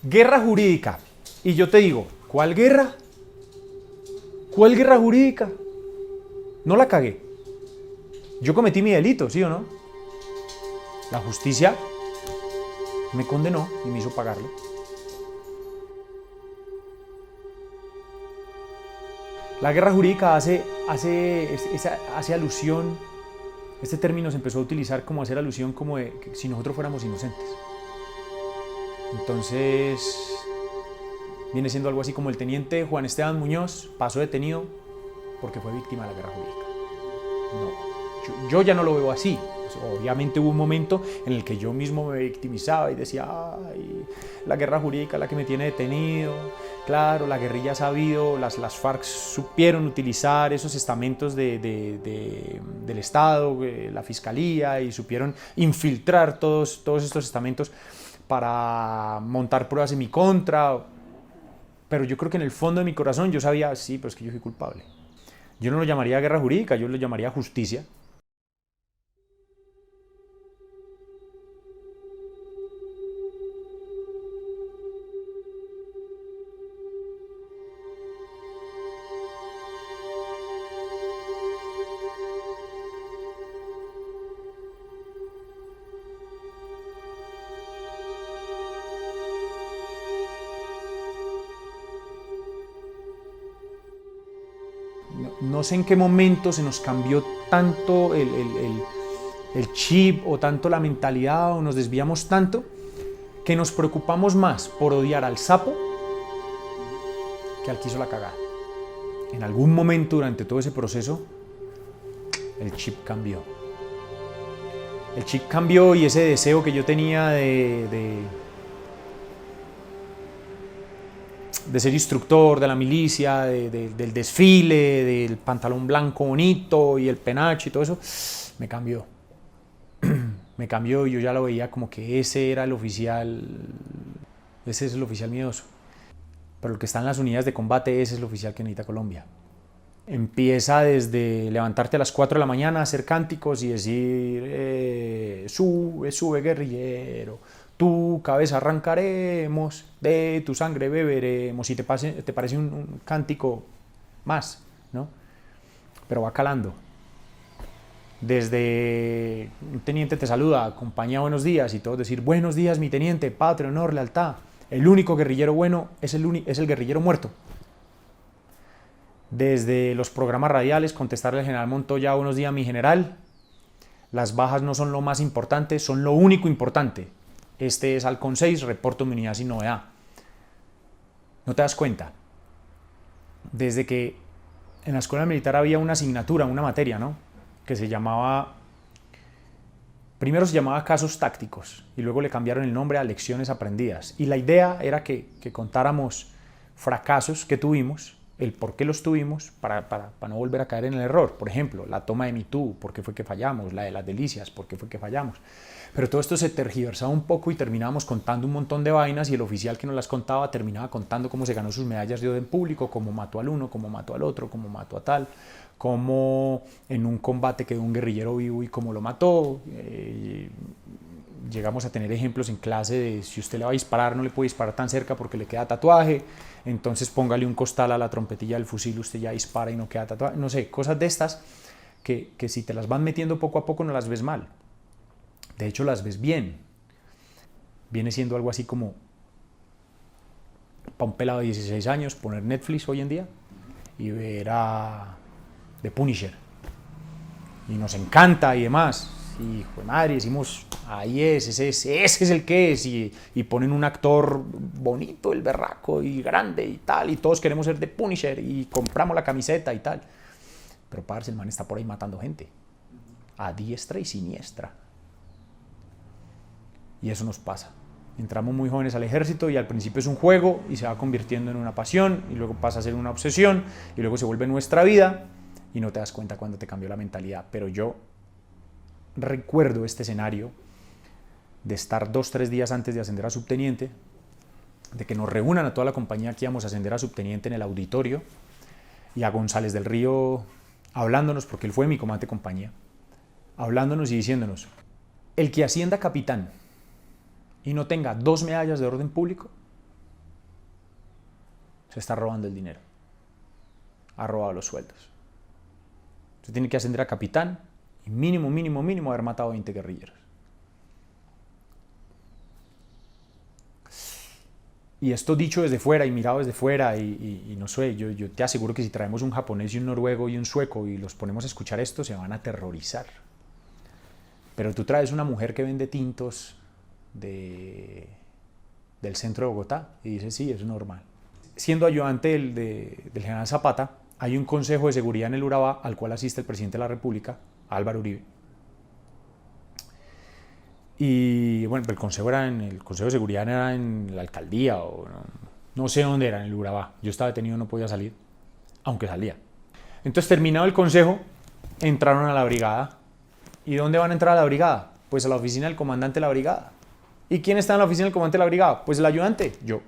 Guerra jurídica. Y yo te digo, ¿cuál guerra? ¿Cuál guerra jurídica? No la cagué. Yo cometí mi delito, ¿sí o no? La justicia me condenó y me hizo pagarlo. La guerra jurídica hace alusión, este término se empezó a utilizar como hacer alusión como de que si nosotros fuéramos inocentes. Entonces, viene siendo algo así como el teniente Juan Esteban Muñoz pasó detenido porque fue víctima de la guerra jurídica. No, yo ya no lo veo así. Obviamente hubo un momento en el que yo mismo me victimizaba y decía, ay, la guerra jurídica es la que me tiene detenido. Claro, la guerrilla ha sabido, las FARC supieron utilizar esos estamentos del Estado, la Fiscalía, y supieron infiltrar todos estos estamentos para montar pruebas en mi contra. Pero yo creo que en el fondo de mi corazón yo sabía, sí, pero es que yo soy culpable. Yo no lo llamaría guerra jurídica, yo lo llamaría justicia. No sé en qué momento se nos cambió tanto el chip o tanto la mentalidad o nos desviamos tanto que nos preocupamos más por odiar al sapo que al que hizo la cagada. En algún momento durante todo ese proceso el chip cambió. El chip cambió y ese deseo que yo tenía de ser instructor de la milicia, del desfile, del pantalón blanco bonito y el penacho y todo eso, me cambió. Me cambió y yo ya lo veía como que ese era el oficial, ese es el oficial miedoso. Pero el que está en las unidades de combate, ese es el oficial que necesita Colombia. Empieza desde levantarte a las 4 de la mañana, hacer cánticos y decir, sube, sube guerrillero, tu cabeza arrancaremos, de tu sangre beberemos, y te parece un cántico más, ¿no? Pero va calando. Desde un teniente te saluda, compañía, buenos días, y todos decir, buenos días mi teniente, patria, honor, lealtad. El único guerrillero bueno es el guerrillero muerto. Desde los programas radiales, contestarle al general Montoya, buenos días mi general, las bajas no son lo más importante, son lo único importante. Este es Halcón 6, reporto mi unidad sin novedad. ¿No te das cuenta? Desde que en la escuela militar había una asignatura, una materia, ¿no? Que se llamaba, primero se llamaba casos tácticos y luego le cambiaron el nombre a lecciones aprendidas. Y la idea era que contáramos fracasos que tuvimos, el por qué los tuvimos, para no volver a caer en el error. Por ejemplo, la toma de Mitú, ¿por qué fue que fallamos? La de las Delicias, ¿por qué fue que fallamos? Pero todo esto se tergiversaba un poco y terminábamos contando un montón de vainas y el oficial que nos las contaba terminaba contando cómo se ganó sus medallas de orden público, cómo mató al uno, cómo mató al otro, cómo mató a tal, cómo en un combate quedó un guerrillero vivo y cómo lo mató. Llegamos a tener ejemplos en clase de si usted le va a disparar, no le puede disparar tan cerca porque le queda tatuaje, entonces póngale un costal a la trompetilla del fusil, usted ya dispara y no queda tatuaje. No sé, cosas de estas que si te las van metiendo poco a poco no las ves mal. De hecho, las ves bien. Viene siendo algo así como para un pelado de 16 años poner Netflix hoy en día y ver a The Punisher. Y nos encanta y demás. Y, hijo de madre, decimos, ahí ese es el que es. Y ponen un actor bonito, el berraco, y grande y tal. Y todos queremos ser The Punisher y compramos la camiseta y tal. Pero, parce, el man está por ahí matando gente. A diestra y siniestra. Y eso nos pasa. Entramos muy jóvenes al ejército y al principio es un juego y se va convirtiendo en una pasión y luego pasa a ser una obsesión y luego se vuelve nuestra vida y no te das cuenta cuando te cambió la mentalidad. Pero yo recuerdo este escenario de estar 2-3 días antes de ascender a subteniente, de que nos reúnan a toda la compañía que íbamos a ascender a subteniente en el auditorio y a González del Río hablándonos, porque él fue mi comandante de compañía, hablándonos y diciéndonos, el que ascienda capitán y no tenga 2 medallas de orden público se está robando el dinero. Ha robado los sueldos. Se tiene que ascender a capitán y mínimo haber matado a 20 guerrilleros. Y esto dicho desde fuera y mirado desde fuera, y no sé, yo te aseguro que si traemos un japonés y un noruego y un sueco y los ponemos a escuchar esto, se van a aterrorizar. Pero tú traes una mujer que vende tintos del centro de Bogotá y dices, sí, es normal. Siendo ayudante del general Zapata, hay un consejo de seguridad en el Urabá al cual asiste el presidente de la República, Álvaro Uribe. Y bueno, el consejo de seguridad era en la alcaldía o no sé dónde era, en el Urabá. Yo estaba detenido, no podía salir, aunque salía. Entonces, terminado el consejo, entraron a la brigada. ¿Y dónde van a entrar a la brigada? Pues a la oficina del comandante de la brigada. ¿Y quién está en la oficina del comandante de la brigada? Pues el ayudante, yo.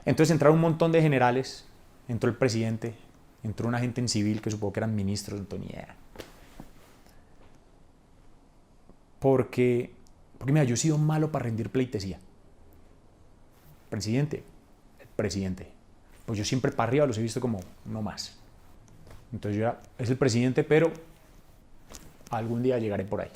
Entonces entraron un montón de generales, entró el presidente, entró una gente en civil que supongo que eran ministros, no tengo ni idea. Porque mira, yo he sido malo para rendir pleitesía. El presidente. Pues yo siempre para arriba los he visto como no más. Entonces es el presidente, pero algún día llegaré por ahí.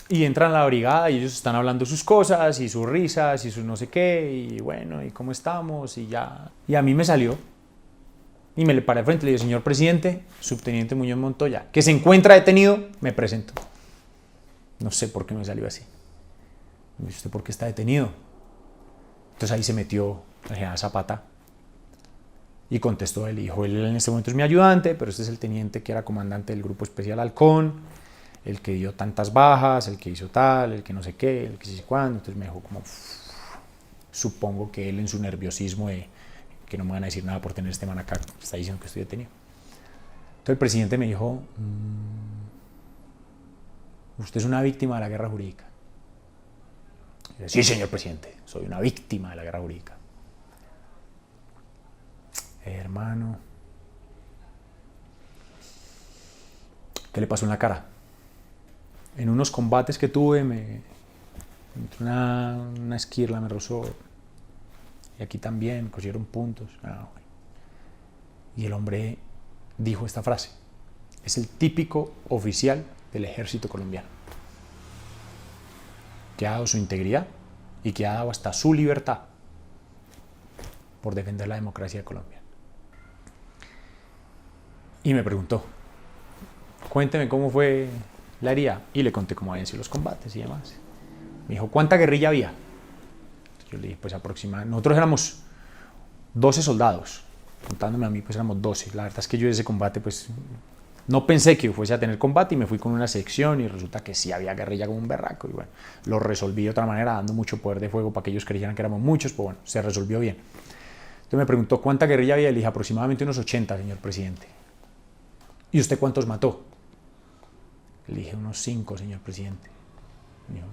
Y entran a la brigada y ellos están hablando sus cosas y sus risas y sus no sé qué, y bueno, y cómo estamos, y ya. Y a mí me salió. Y me le paré al frente y le dije, señor presidente, subteniente Muñoz Montoya, que se encuentra detenido, me presento. No sé por qué me salió así. Me dice, ¿usted por qué está detenido? Entonces ahí se metió el general Zapata y contestó él. Dijo, él en este momento es mi ayudante, pero este es el teniente que era comandante del Grupo Especial Halcón, el que dio tantas bajas, el que hizo tal, el que no sé qué, el que sí sé cuándo. Entonces me dijo como, supongo que él en su nerviosismo de que no me van a decir nada por tener este man acá, está diciendo que estoy detenido. Entonces el presidente me dijo, usted es una víctima de la guerra jurídica. Y yo, sí, señor presidente, soy una víctima de la guerra jurídica. Hermano, ¿qué le pasó en la cara? En unos combates que tuve, una esquirla me rozó, y aquí también me cosieron puntos. Y el hombre dijo esta frase, es el típico oficial del ejército colombiano, que ha dado su integridad y que ha dado hasta su libertad por defender la democracia de Colombia. Y me preguntó, cuénteme cómo fue la herida. Y le conté cómo habían sido los combates y demás. Me dijo, ¿cuánta guerrilla había? Yo le dije, pues aproximadamente, nosotros éramos 12 soldados, contándome a mí, pues éramos 12. La verdad es que yo en ese combate, pues no pensé que fuese a tener combate y me fui con una sección y resulta que sí había guerrilla como un berraco y bueno, lo resolví de otra manera dando mucho poder de fuego para que ellos creyeran que éramos muchos, pues bueno, se resolvió bien. Entonces me preguntó cuánta guerrilla había y le dije aproximadamente unos 80, señor presidente. ¿Y usted cuántos mató? Le dije unos 5, señor presidente. Me dijo,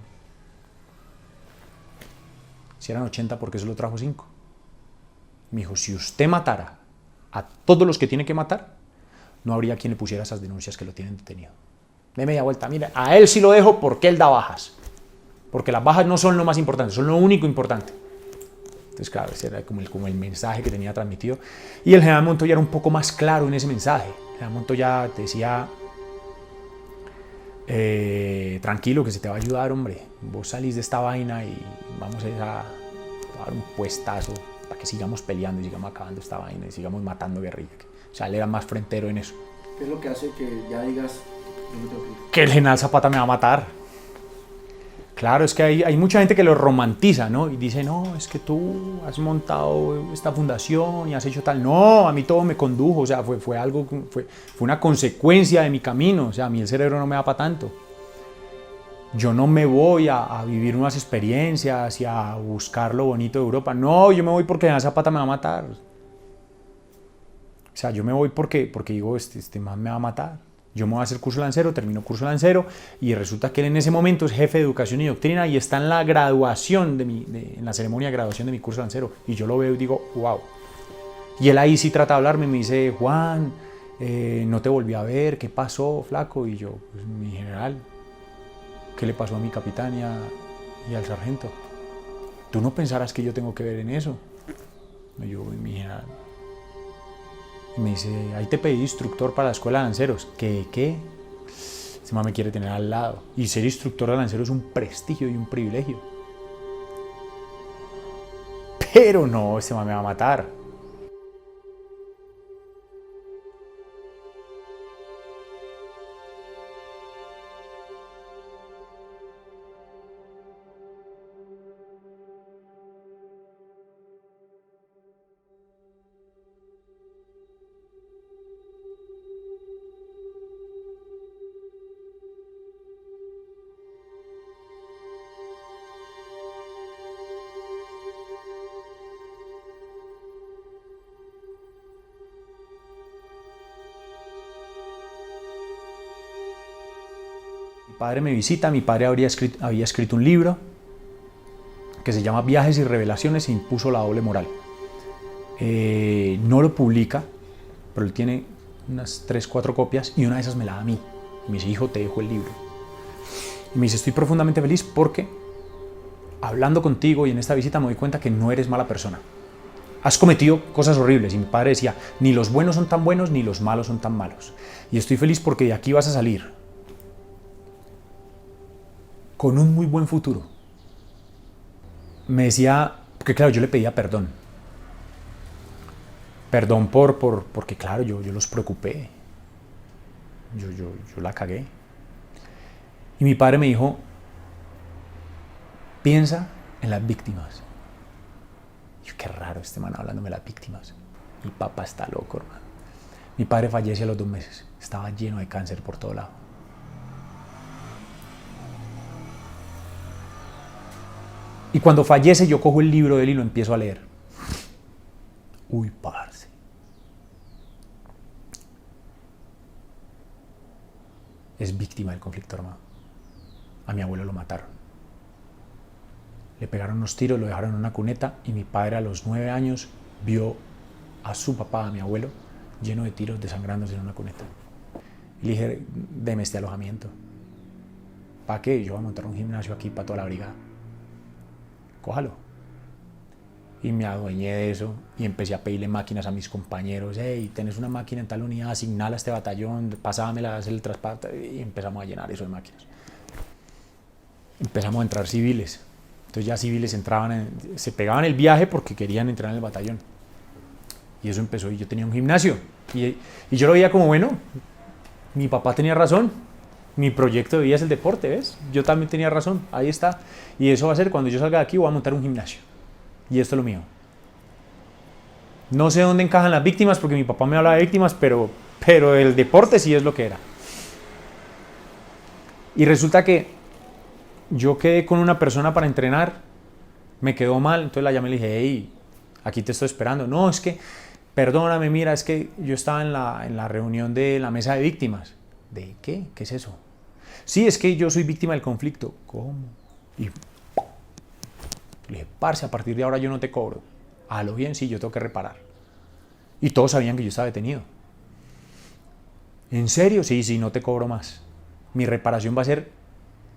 si eran 80, ¿por qué solo trajo 5? Me dijo, si usted matara a todos los que tiene que matar, no habría quien le pusiera esas denuncias que lo tienen detenido. De media vuelta, mire, a él sí lo dejo porque él da bajas. Porque las bajas no son lo más importante, son lo único importante. Entonces, claro, ese era como el mensaje que tenía transmitido. Y el general Montoya era un poco más claro en ese mensaje. El general Montoya te decía, tranquilo, que se te va a ayudar, hombre. Vos salís de esta vaina y vamos a dar un puestazo para que sigamos peleando y sigamos acabando esta vaina y sigamos matando guerrilla. O sea, él era más frentero en eso. ¿Qué es lo que hace que ya digas, yo me tengo que ir? Que el general Zapata me va a matar. Claro, es que hay mucha gente que lo romantiza, ¿no? Y dice, no, es que tú has montado esta fundación y has hecho tal. No, a mí todo me condujo, o sea, fue algo, fue una consecuencia de mi camino. O sea, a mí el cerebro no me da para tanto. Yo no me voy a vivir unas experiencias y a buscar lo bonito de Europa. No, yo me voy porque el general Zapata me va a matar. O sea, yo me voy porque digo, este man me va a matar. Yo me voy a hacer curso lancero, termino curso lancero y resulta que él en ese momento es jefe de educación y doctrina y está en la graduación en la ceremonia de graduación de mi curso lancero. Y yo lo veo y digo, wow. Y él ahí sí trata de hablarme y me dice, Juan, no te volví a ver, ¿qué pasó, flaco? Y yo, pues mi general, ¿qué le pasó a mi capitán y al sargento? Tú no pensarás que yo tengo que ver en eso. Yo voy mi general. Y me dice, ahí te pedí instructor para la escuela de lanceros. ¿Qué? Ese man me quiere tener al lado. Y ser instructor de lanceros es un prestigio y un privilegio. Pero no, ese man me va a matar. Mi padre me visita, mi padre había escrito un libro que se llama Viajes y Revelaciones e impuso la doble moral. No lo publica, pero él tiene unas 3-4 copias y una de esas me la da a mí. Y me dice, hijo, te dejo el libro. Y me dice, estoy profundamente feliz porque hablando contigo y en esta visita me doy cuenta que no eres mala persona. Has cometido cosas horribles. Y mi padre decía, ni los buenos son tan buenos ni los malos son tan malos. Y estoy feliz porque de aquí vas a salir con un muy buen futuro. Me decía, porque claro, yo le pedía perdón. Perdón porque claro, yo los preocupé. Yo la cagué. Y mi padre me dijo, piensa en las víctimas. Y yo, qué raro este man hablándome de las víctimas. Mi papá está loco, hermano. Mi padre fallece a los 2 meses. Estaba lleno de cáncer por todo lado. Y cuando fallece yo cojo el libro de él y lo empiezo a leer. Uy, parce. Es víctima del conflicto armado. A mi abuelo lo mataron. Le pegaron unos tiros, lo dejaron en una cuneta y mi padre a los 9 años vio a su papá, a mi abuelo, lleno de tiros, desangrándose en una cuneta. Y le dije, deme este alojamiento. ¿Para qué? Yo voy a montar un gimnasio aquí para toda la brigada. Cójalo. Y me adueñé de eso y empecé a pedirle máquinas a mis compañeros. Hey, tenés una máquina en tal unidad, asignala a este batallón, pasámela, haz el traspaso. Y empezamos a llenar eso de máquinas. Empezamos a entrar civiles. Entonces ya civiles entraban, se pegaban el viaje porque querían entrar en el batallón. Y eso empezó y yo tenía un gimnasio. Y yo lo veía como, bueno, mi papá tenía razón. Mi proyecto de vida es el deporte, ¿ves? Yo también tenía razón, ahí está. Y eso va a ser, cuando yo salga de aquí, voy a montar un gimnasio. Y esto es lo mío. No sé dónde encajan las víctimas, porque mi papá me habla de víctimas, pero el deporte sí es lo que era. Y resulta que yo quedé con una persona para entrenar, me quedó mal, entonces la llamé y le dije, hey, aquí te estoy esperando. No, es que, perdóname, mira, es que yo estaba en la reunión de la mesa de víctimas. ¿De qué? ¿Qué es eso? Sí, es que yo soy víctima del conflicto. ¿Cómo? Y le dije, parce, a partir de ahora yo no te cobro. A lo bien, sí, yo tengo que reparar. Y todos sabían que yo estaba detenido. ¿En serio? Sí, no te cobro más. Mi reparación va a ser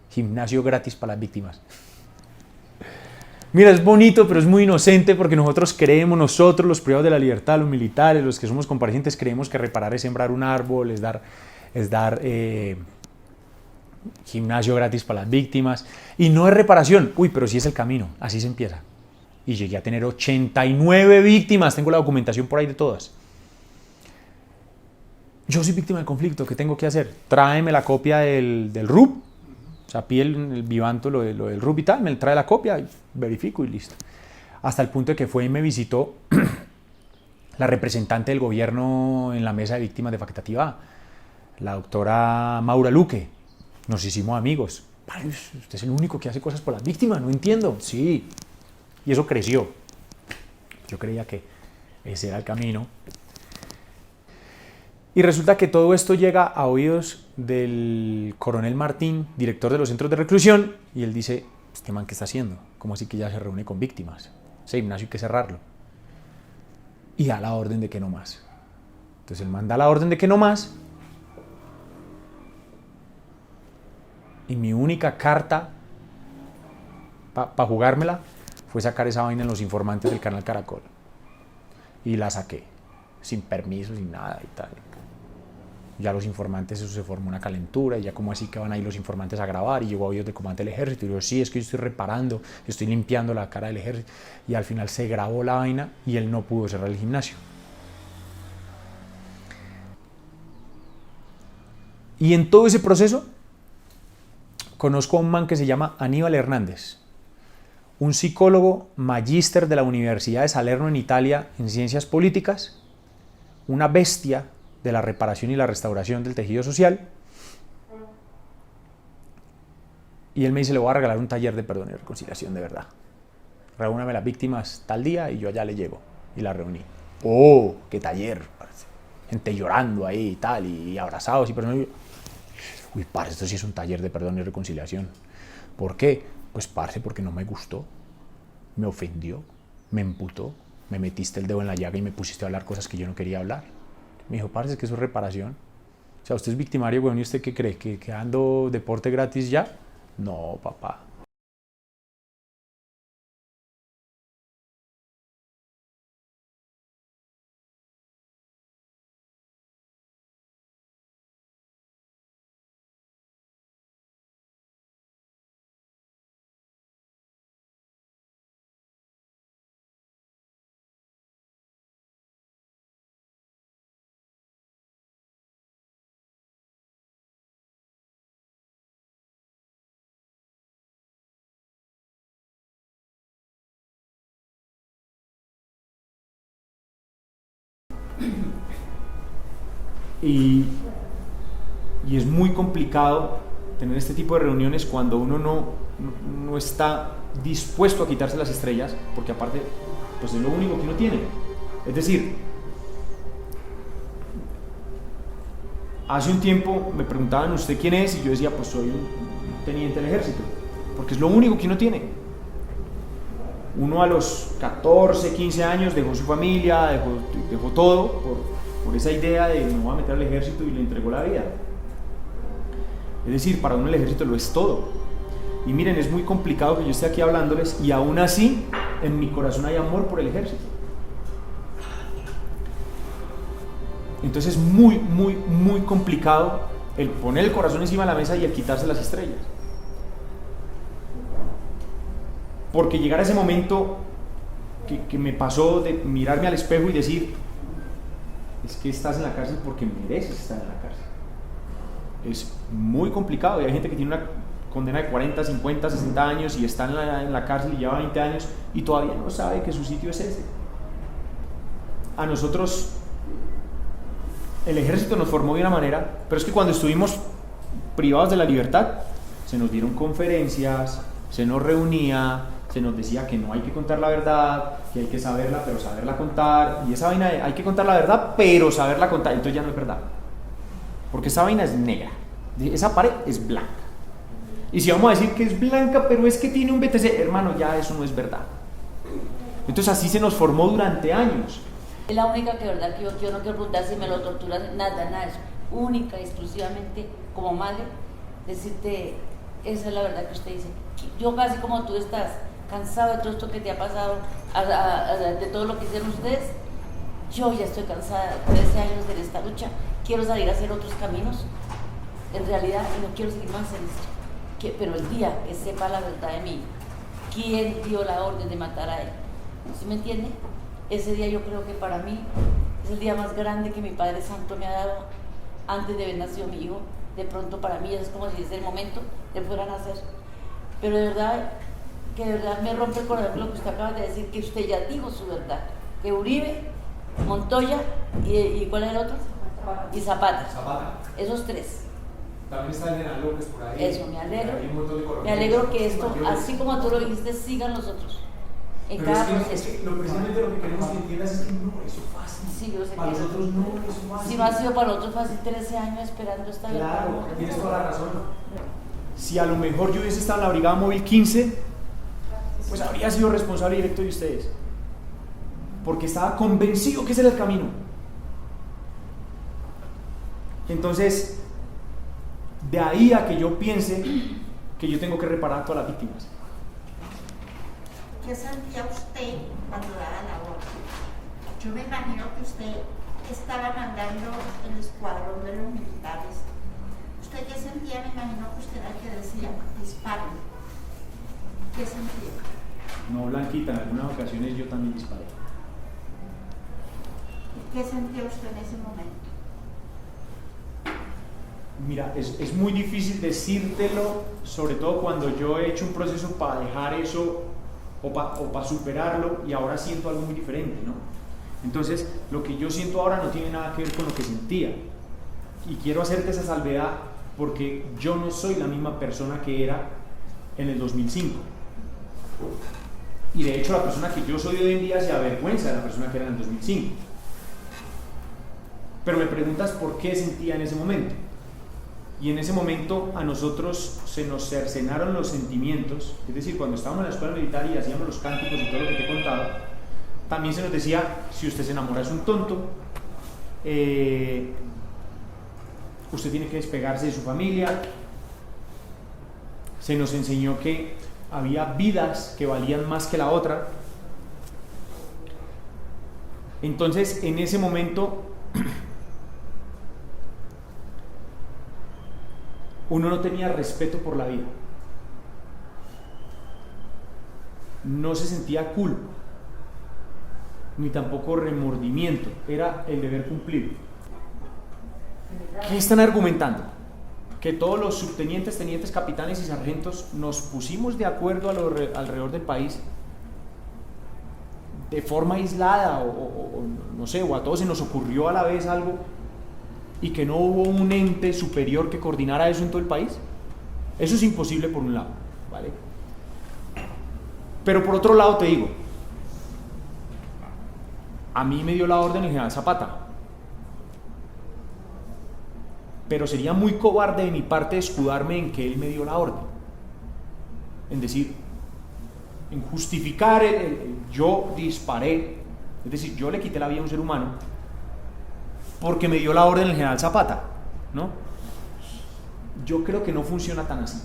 gimnasio gratis para las víctimas. Mira, es bonito, pero es muy inocente porque nosotros los privados de la libertad, los militares, los que somos comparecientes, creemos que reparar es sembrar un árbol, es dar gimnasio gratis para las víctimas. Y no es reparación. Uy, pero sí es el camino. Así se empieza. Y llegué a tener 89 víctimas. Tengo la documentación por ahí de todas. Yo soy víctima del conflicto. ¿Qué tengo que hacer? Tráeme la copia del RUP. O sea, pide el Vivanto lo del RUP y tal. Me trae la copia, verifico y listo. Hasta el punto de que fue y me visitó la representante del gobierno en la mesa de víctimas de Factativa A, la doctora Maura Luque. Nos hicimos amigos. Usted es el único que hace cosas por las víctimas, no entiendo. Sí, y eso creció. Yo creía que ese era el camino. Y resulta que todo esto llega a oídos del coronel Martín, director de los centros de reclusión, y él dice, ¿este man qué está haciendo? ¿Cómo así que ya se reúne con víctimas? Ese gimnasio hay que cerrarlo. Y da la orden de que no más. Entonces él manda la orden de que no más. Y mi única carta para jugármela fue sacar esa vaina en Los Informantes del canal Caracol. y la saqué, sin permiso, sin nada y tal. Ya los informantes, eso se formó una calentura, y ya como así que van ahí los informantes a grabar, y llegó audios del comandante del ejército, y yo, sí, es que yo estoy reparando, estoy limpiando la cara del ejército, y al final se grabó la vaina y él no pudo cerrar el gimnasio. Y en todo ese proceso conozco a un man que se llama Aníbal Hernández, un psicólogo magíster de la Universidad de Salerno en Italia en ciencias políticas, una bestia de la reparación y la restauración del tejido social. Y él me dice, le voy a regalar un taller de perdón y reconciliación de verdad. Reúname las víctimas tal día y yo allá le llego. Y la reuní. ¡Oh, qué taller! Parce. Gente llorando ahí y tal, y abrazados y personas. Uy, parce, esto sí es un taller de perdón y reconciliación. ¿Por qué? Pues, parce, porque no me gustó, me ofendió, me emputó, me metiste el dedo en la llaga y me pusiste a hablar cosas que yo no quería hablar. Me dijo, parce, es que eso es reparación. O sea, usted es victimario, bueno, ¿y usted qué cree? ¿Que ando deporte gratis ya? No, papá. Y es muy complicado tener este tipo de reuniones cuando uno no está dispuesto a quitarse las estrellas, porque aparte, pues es lo único que uno tiene. Es decir, hace un tiempo me preguntaban, ¿usted quién es? Y yo decía, pues soy un teniente del ejército, porque es lo único que uno tiene. Uno a los 14, 15 años dejó su familia, dejó todo por esa idea de me voy a meter al ejército, y le entregó la vida. Es decir, para uno el ejército lo es todo. Y miren, es muy complicado que yo esté aquí hablándoles y aún así en mi corazón hay amor por el ejército. Entonces es muy, muy, muy complicado el poner el corazón encima de la mesa y el quitarse las estrellas. Porque llegar a ese momento que me pasó de mirarme al espejo y decir, es que estás en la cárcel porque mereces estar en la cárcel. Es muy complicado, y hay gente que tiene una condena de 40, 50, 60 años y está en la cárcel y lleva 20 años y todavía no sabe que su sitio es ese. A nosotros el ejército nos formó de una manera, pero es que cuando estuvimos privados de la libertad se nos dieron conferencias, se nos reunía, se nos decía que no hay que contar la verdad, que hay que saberla, pero saberla contar, y esa vaina de hay que contar la verdad, pero saberla contar, entonces ya no es verdad, porque esa vaina es negra, esa pared es blanca, y si vamos a decir que es blanca, pero es que tiene un BTC, hermano, ya eso no es verdad. Entonces así se nos formó durante años. Es la única que verdad que yo no quiero preguntar si me lo torturan, nada de eso, única, exclusivamente, como madre, decirte, esa es la verdad que usted dice. Yo casi como tú estás cansado de todo esto que te ha pasado, de todo lo que hicieron ustedes, yo ya estoy cansada, 13 años de esta lucha, quiero salir a hacer otros caminos, en realidad, y no quiero seguir más en esto, pero el día que sepa la verdad de mí, quién dio la orden de matar a él, ¿sí me entiende? Ese día yo creo que para mí es el día más grande que mi Padre Santo me ha dado antes de haber nacido mi hijo. De pronto para mí es como si desde el momento de fuera a nacer. Pero de verdad, que de verdad me rompe el corazón lo que usted acaba de decir, que usted ya dijo su verdad. Que Uribe, Montoya y ¿cuál es el otro? Y Zapata. Esos tres. También está el general López por ahí. Eso, me alegro. Me alegro que esto, así como tú lo dijiste, sigan los otros. En pero cada es que, proceso. es que precisamente lo que queremos que entiendas es que no es fácil. Sí, yo sé para que nosotros no es fácil. si no ha sido para nosotros fácil 13 años esperando esta verdad. Claro, tienes toda la razón. Si a lo mejor yo hubiese estado en la Brigada Móvil 15, pues habría sido responsable directo de ustedes. Porque estaba convencido que ese era el camino. Entonces, de ahí a que yo piense que yo tengo que reparar a todas las víctimas. ¿Qué sentía usted cuando daba la orden? Yo me imagino que usted estaba mandando el escuadrón de los militares. ¿Usted qué sentía? Me imagino que usted era el que decía, disparen. ¿Qué sentía? No, Blanquita, en algunas ocasiones yo también disparé. ¿Qué sentía usted en ese momento? Mira, es muy difícil decírtelo, sobre todo cuando yo he hecho un proceso para dejar eso o para superarlo, y ahora siento algo muy diferente, ¿no? Entonces, lo que yo siento ahora no tiene nada que ver con lo que sentía. Y quiero hacerte esa salvedad porque yo no soy la misma persona que era en el 2005. Y de hecho la persona que yo soy hoy en día se avergüenza de la persona que era en el 2005. Pero me preguntas por qué sentía en ese momento. Y en ese momento a nosotros se nos cercenaron los sentimientos, es decir, cuando estábamos en la escuela militar y hacíamos los cánticos y todo lo que te he contado, también se nos decía, si usted se enamora es un tonto, usted tiene que despegarse de su familia. Se nos enseñó que había vidas que valían más que la otra. Entonces, en ese momento, uno no tenía respeto por la vida, no se sentía culpa, ni tampoco remordimiento, era el deber cumplido. ¿Qué están argumentando? Que todos los subtenientes, tenientes, capitanes y sargentos nos pusimos de acuerdo alrededor del país de forma aislada o no sé, o a todos se nos ocurrió a la vez algo, y que no hubo un ente superior que coordinara eso en todo el país. Eso es imposible por un lado, ¿vale? Pero por otro lado te digo, a mí me dio la orden el general Zapata, pero sería muy cobarde de mi parte escudarme en que él me dio la orden, en decir, en justificar yo disparé, es decir, yo le quité la vida a un ser humano porque me dio la orden el general Zapata, ¿no? Yo creo que no funciona tan así,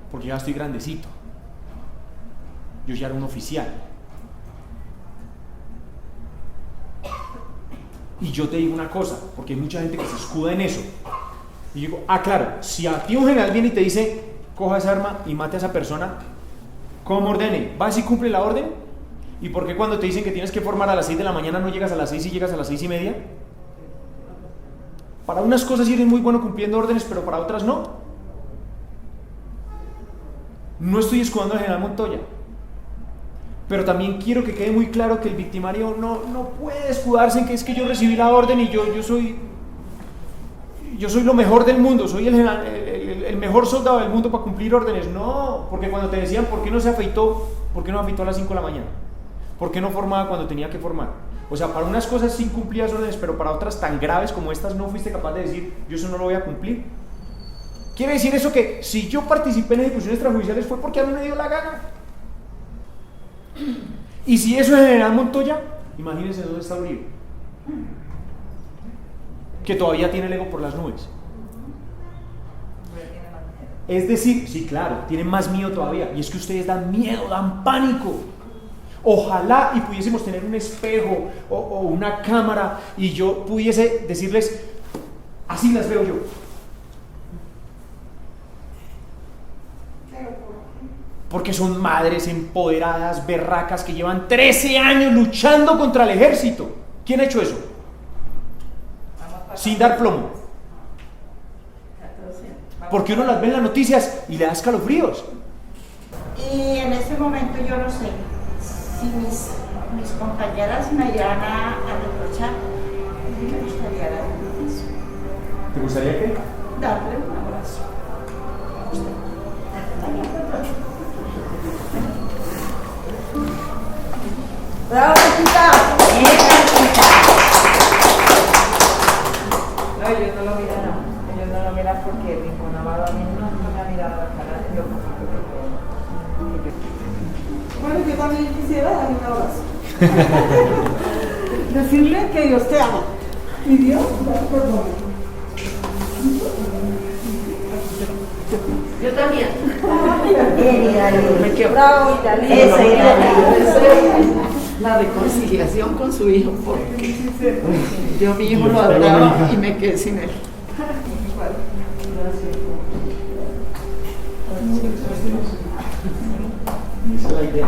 porque ya estoy grandecito, yo ya era un oficial. Y yo te digo una cosa, porque hay mucha gente que se escuda en eso. Y digo, claro, si a ti un general viene y te dice, coja esa arma y mate a esa persona, ¿cómo ordene? ¿Vas y cumple la orden? ¿Y por qué cuando te dicen que tienes que formar a las 6 de la mañana no llegas a las 6 y llegas a las 6:30? Para unas cosas sí eres muy bueno cumpliendo órdenes, pero para otras no. No estoy escudando al general Montoya, pero también quiero que quede muy claro que el victimario no puede escudarse en que es que yo recibí la orden y yo soy lo mejor del mundo, soy el mejor soldado del mundo para cumplir órdenes. No, porque cuando te decían ¿por qué no se afeitó? ¿Por qué no afeitó a las 5 de la mañana? ¿Por qué no formaba cuando tenía que formar? O sea, para unas cosas sí cumplías órdenes, pero para otras tan graves como estas no fuiste capaz de decir, yo eso no lo voy a cumplir. Quiere decir eso que si yo participé en ejecuciones extrajudiciales fue porque a mí me dio la gana. Y si eso es el general Montoya, imagínense dónde está Uribe, que todavía tiene el ego por las nubes. Es decir, sí, claro, tienen más miedo todavía, y es que ustedes dan miedo, dan pánico. Ojalá y pudiésemos tener un espejo o una cámara y yo pudiese decirles, así las veo yo. Porque son madres empoderadas, berracas, que llevan 13 años luchando contra el ejército. ¿Quién ha hecho eso? Sin dar plomo. Porque uno las ve en las noticias y le da escalofríos. Y en ese momento yo no sé si mis compañeras me irán a reprochar. A mí me gustaría darle un beso. ¿Te gustaría qué? Darle un abrazo. ¡Bravo, chiquita! No, ellos no lo miran, ellos no lo miran porque Rincón Amado a mí no me ha mirado la cara. Yo Bueno, yo también quisiera darle un abrazo. Decirle que Dios te ama. Y Dios te perdona. Yo también. Bien, Idalí. Bravo, Idalí. Esa Idalí. La reconciliación con su hijo, porque yo a mi hijo lo adoraba y me quedé sin él. Esa es la idea.